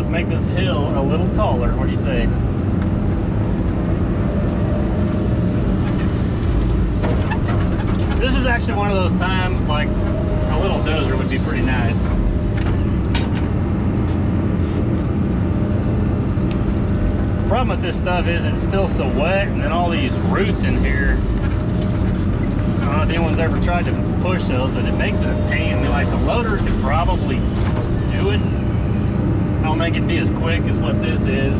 let's make this hill a little taller. What do you say? This is actually one of those times like a little dozer would be pretty nice. The problem with this stuff is it's still so wet, and then all these roots in here. I don't know if anyone's ever tried to push those, but it makes it a pain. I mean, like the loader could probably do it. I don't think it'd be as quick as what this is.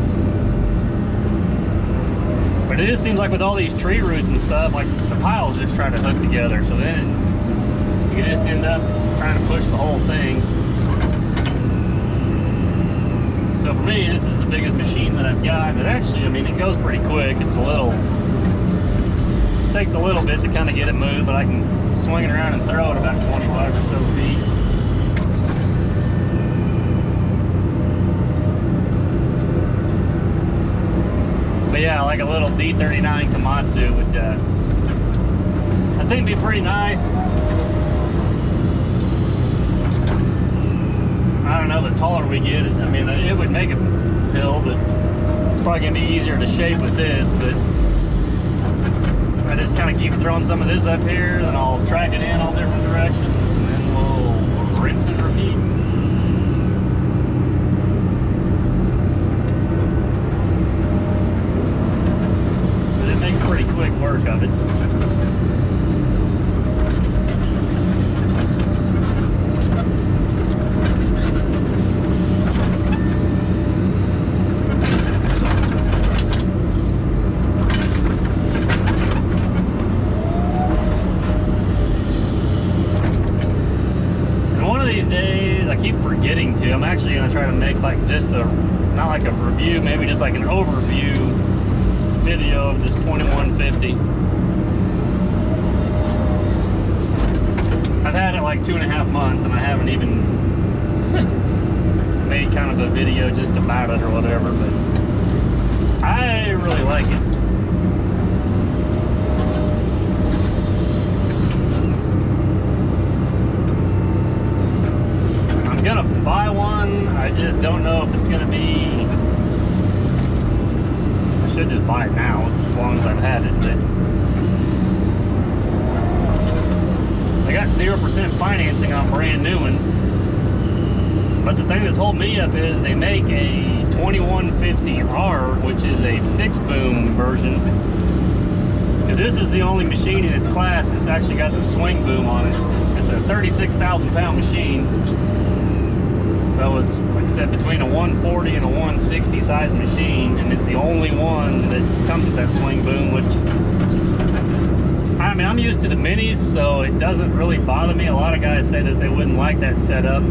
But it just seems like with all these tree roots and stuff, like the piles just try to hook together. So then you can just end up trying to push the whole thing. So for me, this is the biggest machine that I've got. But actually, I mean, it goes pretty quick. It's a little, takes a little bit to kind of get it moved, but I can swing it around and throw it about 25 or so feet. But yeah, like a little D39 Komatsu would, I think, be pretty nice. I don't know, the taller we get, I mean, it would make a hill, but it's probably gonna be easier to shape with this. But I just kind of keep throwing some of this up here, then I'll track it in all different directions, and then we'll rinse and repeat. But it makes pretty quick work of it. I'm actually going to try to make like just a, not like a review, maybe just like an overview video of this 2150. I've had it like 2.5 months and I haven't even made kind of a video just about it or whatever, but I really like it. Gonna buy one. I just don't know if it's gonna be, I should just buy it now as long as I've had it, but I got 0% financing on brand new ones. But the thing that's holding me up is they make a 2150R, which is a fixed boom version, because this is the only machine in its class that's actually got the swing boom on it. It's a 36,000 pound machine. So it's, like I said, between a 140 and a 160 size machine, and it's the only one that comes with that swing boom, which, I mean, I'm used to the minis, so it doesn't really bother me. A lot of guys say that they wouldn't like that setup.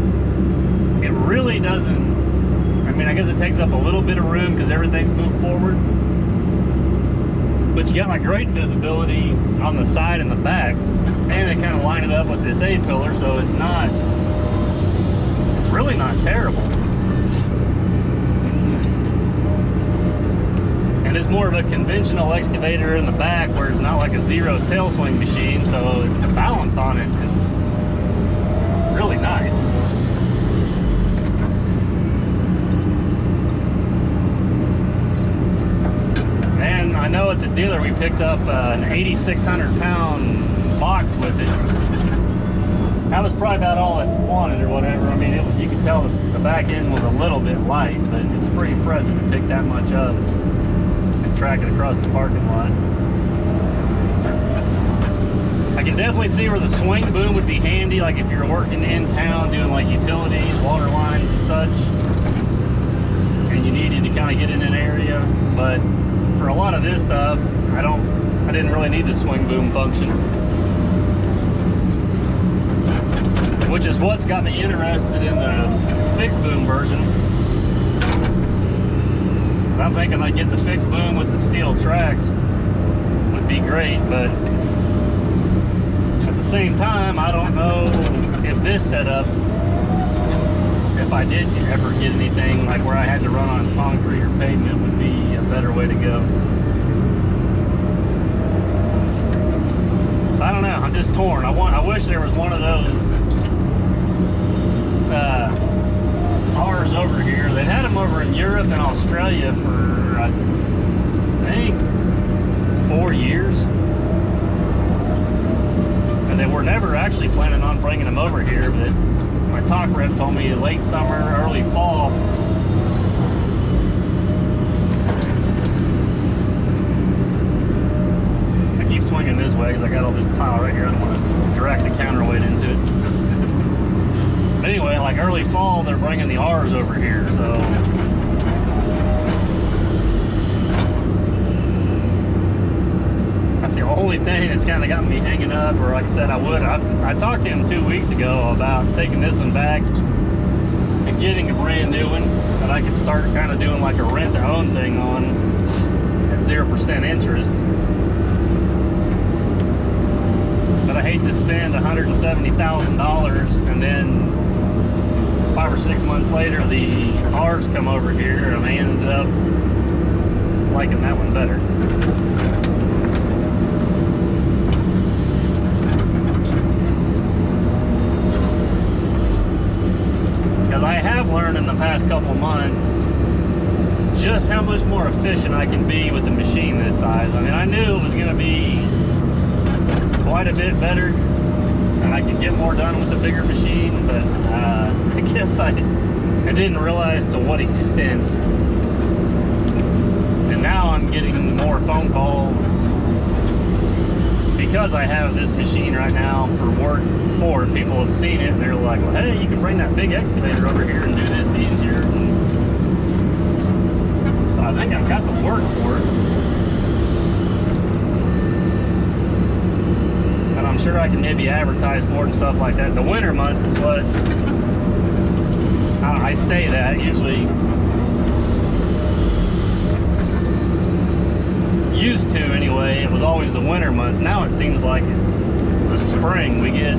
It really doesn't. I mean, I guess it takes up a little bit of room because everything's moved forward. But you got like great visibility on the side and the back, and they kind of line it up with this A-pillar, so it's not, really not terrible. And it's more of a conventional excavator in the back where it's not like a zero tail swing machine, so the balance on it is really nice. And I know at the dealer we picked up an 8,600 pound box with it. That was probably about all it wanted or whatever. I mean, you could tell the back end was a little bit light, but it was pretty impressive to pick that much up and track it across the parking lot. I can definitely see where the swing boom would be handy, like if you're working in town doing like utilities, water lines and such, and you needed to kind of get in an area. But for a lot of this stuff, I didn't really need the swing boom function. Which is what's got me interested in the fixed boom version. I'm thinking I'd get the fixed boom with the steel tracks would be great, but at the same time, I don't know if this setup, if I did ever get anything like where I had to run on concrete or pavement, would be a better way to go. So I don't know, I'm just torn. I wish there was one of those ours over here. They've had them over in Europe and Australia for, I think, 4 years. And they were never actually planning on bringing them over here, but my talk rep told me late summer, early fall. I keep swinging this way because I got all this pile right here. I don't want to direct the counterweight into it. But anyway, like early fall, they're bringing the R's over here, so that's the only thing that's kind of got me hanging up. Or like I said, I talked to him 2 weeks ago about taking this one back and getting a brand new one that I could start kind of doing like a rent-to-own thing on at 0% interest. But I hate to spend $170,000 and then 5 or 6 months later the R's come over here and I ended up liking that one better. Because I have learned in the past couple months just how much more efficient I can be with the machine this size. I mean, I knew it was going to be quite a bit better and I could get more done with the bigger machine, but I guess I didn't realize to what extent. And now I'm getting more phone calls because I have this machine right now for work for. People have seen it and they're like, well, hey, you can bring that big excavator over here and do this easier. And so I think I've got the work for it. I'm sure I can maybe advertise more and stuff like that. The winter months is what I say that usually used to anyway. It was always the winter months. Now it seems like it's the spring. We get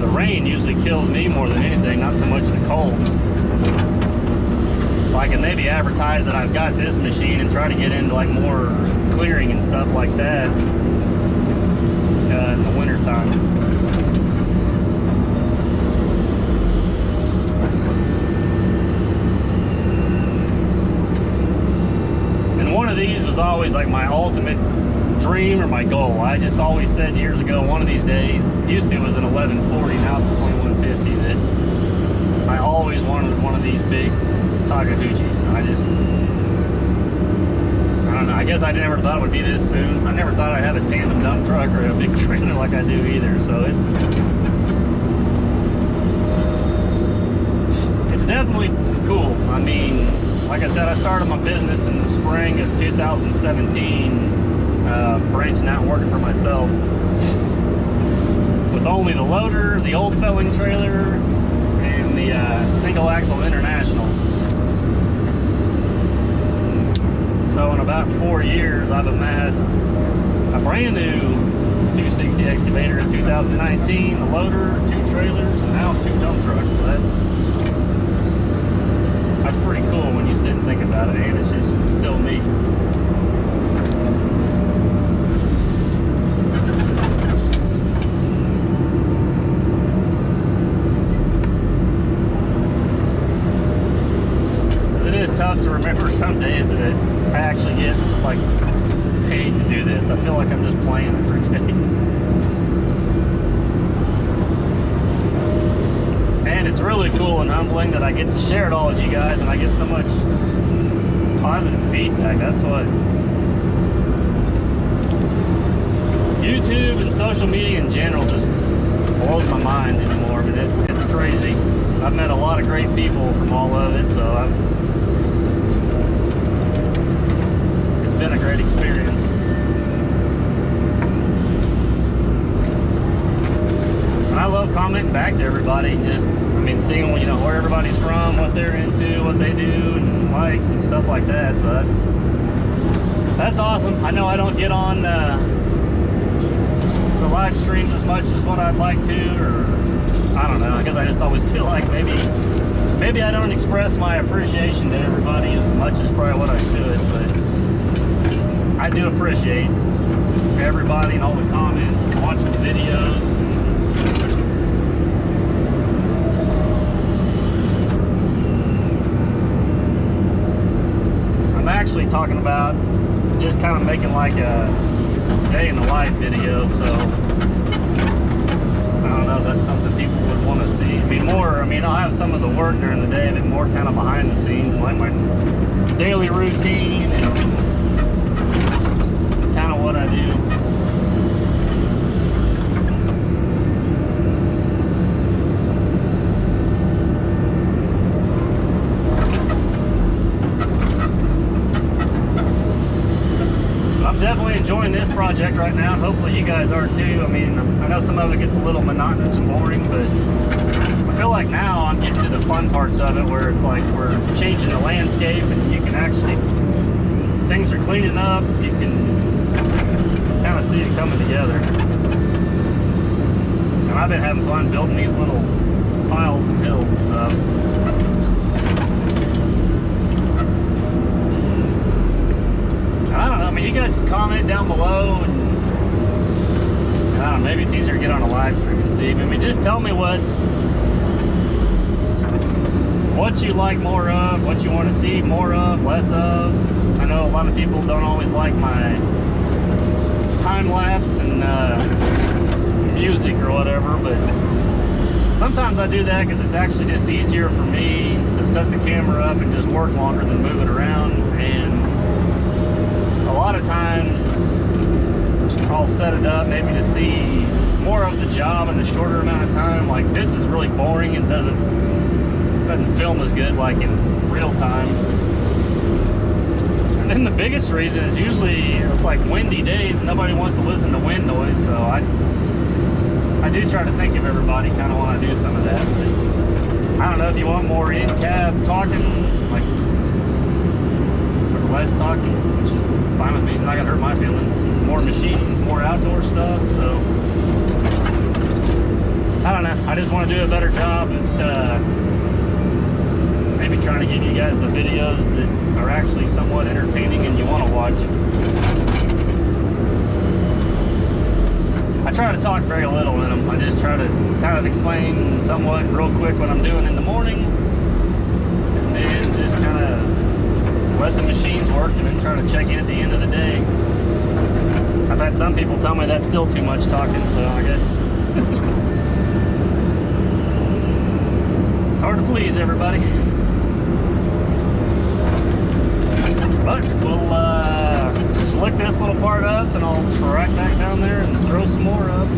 the rain usually kills me more than anything, not so much the cold. So I can maybe advertise that I've got this machine and try to get into like more clearing and stuff like that. In the winter time. And one of these was always like my ultimate dream or my goal. I just always said years ago, one of these days, used to it was an 1140, now it's a 2150, that I always wanted one of these big Takeuchis. I don't know, I guess I never thought it would be this soon. I never thought I'd have a tandem dump truck or a big trailer like I do either, so it's definitely cool. I mean, like I said, I started my business in the spring of 2017, branching out and working for myself with only the loader, the old felling trailer, and the single axle International. So in about 4 years, I've amassed a brand new 260 excavator in 2019, a loader, 2 trailers, and now 2 dump trucks. So that's pretty cool when you sit and think about it, and it's just still me. It is tough to remember some days that I actually get like paid to do this. I feel like I'm just playing every day. And it's really cool and humbling that I get to share it all with you guys and I get so much positive feedback. That's what YouTube and social media in general just blows my mind anymore. I mean, it's crazy. I've met a lot of great people from all of it, so it's been a great experience. And I love commenting back to everybody. Just, I mean, seeing, you know, where everybody's from, what they're into, what they do, and like, and stuff like that. So that's awesome. I know I don't get on the live streams as much as what I'd like to, or I don't know. I guess I just always feel like maybe I don't express my appreciation to everybody as much as probably what I should, but I do appreciate everybody and all the comments and watching the videos. actually talking about just kind of making like a day in the life video, so I don't know if that's something people would want to see. I mean, I'll have some of the work during the day, but more kind of behind the scenes, like my daily routine and kind of what I do. I'm definitely enjoying this project right now. Hopefully you guys are too. I mean, I know some of it gets a little monotonous and boring, but I feel like now I'm getting to the fun parts of it where it's like we're changing the landscape and you can actually, things are cleaning up, you can kind of see it coming together. And I've been having fun building these little piles and hills and stuff. I don't know, I mean, you guys can comment down below, and I don't know, maybe it's easier to get on a live stream and see. I mean, just tell me what you like more of, what you want to see more of, less of. I know a lot of people don't always like my time-lapse and music or whatever, but sometimes I do that because it's actually just easier for me to set the camera up and just work longer than move it around. And a lot of times I'll set it up maybe to see more of the job in a shorter amount of time. Like this is really boring and doesn't film as good like in real time. And then the biggest reason is usually it's like windy days and nobody wants to listen to wind noise, so I do try to think of everybody kind of want to do some of that. But I don't know if you want more in-cab talking, like, or less talking, which is fine with me. Not gonna hurt my feelings. More machines, more outdoor stuff. So I don't know. I just want to do a better job at maybe trying to give you guys the videos that are actually somewhat entertaining and you want to watch. I try to talk very little in them. I just try to kind of explain somewhat real quick what I'm doing in the morning, and then just kind of let the machines work and then try to check in at the end of the day. I've had some people tell me that's still too much talking, so I guess it's hard to please everybody. But we'll slick this little part up and I'll track back down there and throw some more up.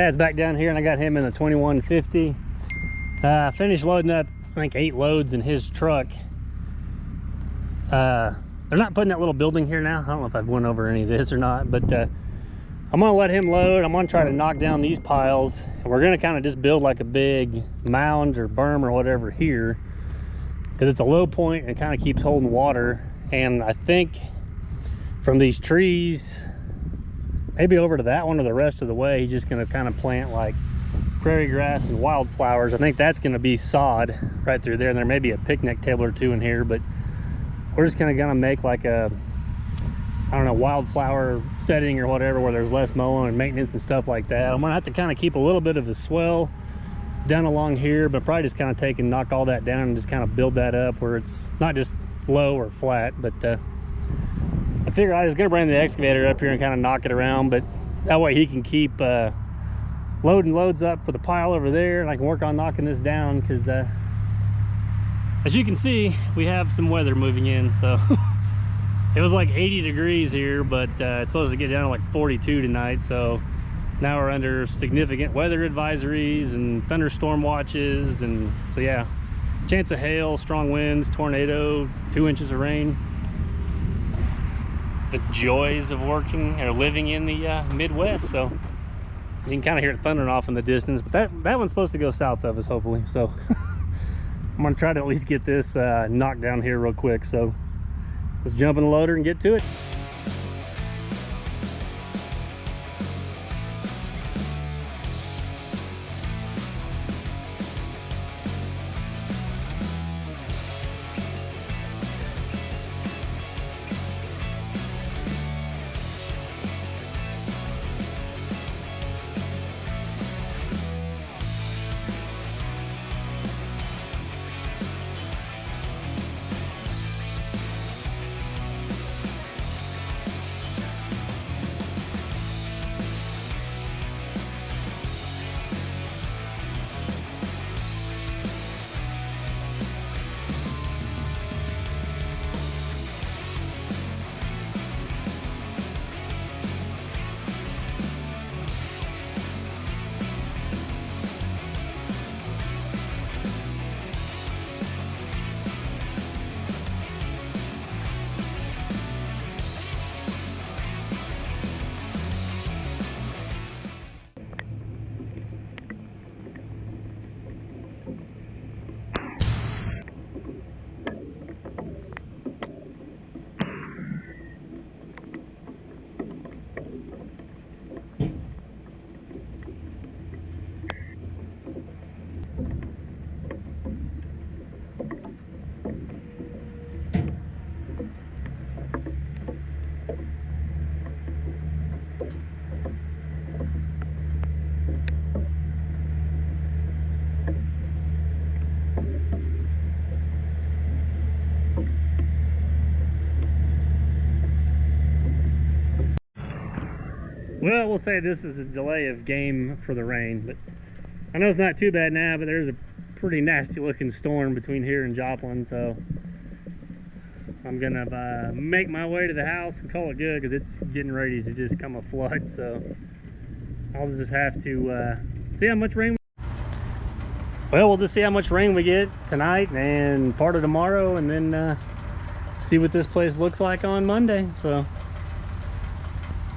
Dad's back down here, and I got him in the 2150. I finished loading up, I think, 8 loads in his truck. They're not putting that little building here now. I don't know if I've went over any of this or not, but I'm gonna let him load. I'm gonna try to knock down these piles, and we're gonna kind of just build like a big mound or berm or whatever here, because it's a low point and it kind of keeps holding water. And I think from these trees, maybe over to that one or the rest of the way, he's just gonna kind of plant like prairie grass and wildflowers. I think that's gonna be sod right through there, and there may be a picnic table or two in here, but we're just kind of gonna make like a, I don't know, wildflower setting or whatever, where there's less mowing and maintenance and stuff like that. I'm gonna have to kind of keep a little bit of a swell down along here, but probably just kind of take and knock all that down and just kind of build that up where it's not just low or flat. But I figured I was gonna bring the excavator up here and kind of knock it around, but that way he can keep loading loads up for the pile over there, and I can work on knocking this down, because as you can see, we have some weather moving in. So it was like 80 degrees here, but it's supposed to get down to like 42 tonight. So now we're under significant weather advisories and thunderstorm watches. And so yeah, chance of hail, strong winds, tornado, 2 inches of rain. The joys of working or living in the Midwest. So you can kind of hear it thundering off in the distance, but that one's supposed to go south of us, hopefully. So I'm gonna try to at least get this knocked down here real quick. So let's jump in the loader and get to it. Well, we'll say this is a delay of game for the rain, but I know it's not too bad now, but there's a pretty nasty looking storm between here and Joplin, so I'm gonna make my way to the house and call it good, because it's getting ready to just come a flood. So I'll just have to see how much rain. Well, we'll just see how much rain we get tonight and part of tomorrow, and then see what this place looks like on Monday. So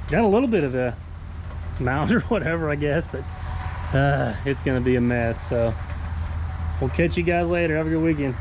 got a little bit of a mound or whatever, I guess, but it's gonna be a mess. So we'll catch you guys later. Have a good weekend.